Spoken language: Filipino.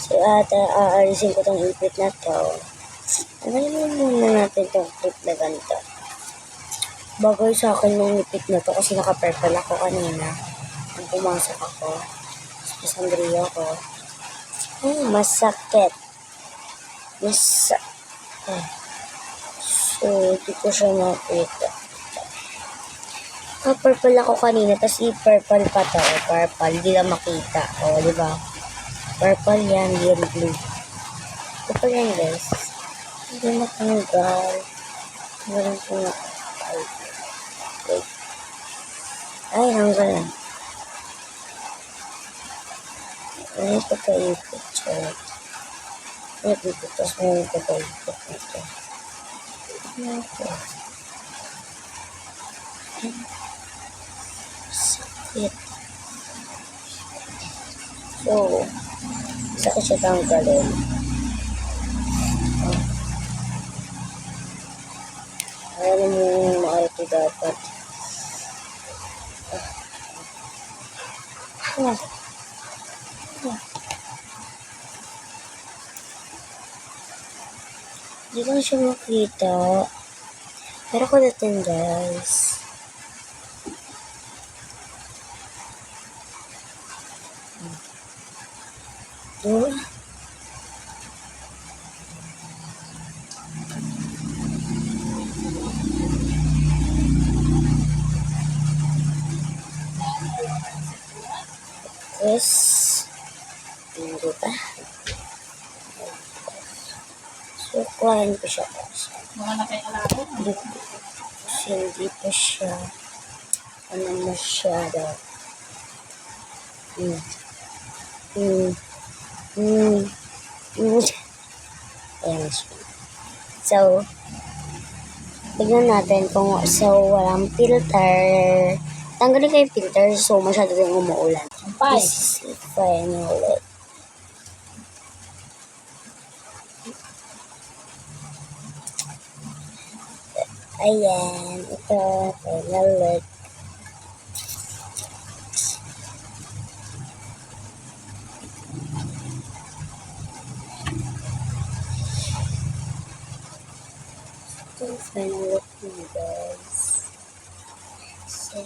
So, aalisin ko tong ipit na to. Tanggalin muna natin tong clip na ganito. Bagay sa akin yung ipit na to kasi naka-purple ako kanina. Nung pumasok ako. Sa sandrio ko. Masakit. So, hindi ko siya makita. Purple ako kanina, tapos i-purple pa to. Purple, hindi lang makita. O, di ba? Purple yan, yung blue. Purple yan, guys. Hindi matanggal. Meron po na. Wait. Ay, hanggang na. Ay, pagka-ipit siya. Ipit, tapos may pagka-ipit nito. Ito. Sakit. So, sakit siya tanggalin. Alam mo yung maarito dapat. Hindi ko siya makita. Pero ko natin, guys. Yes. Hindi pa. So, kuhain ko siya. Hindi pa siya. Ano masyado. Ayan siya. So, tignan natin kung walang filter. Tanggalin ko yung filter so masyado rin umuulan. This is final look. Ayan, ito final look. Ito final look mo, guys. So,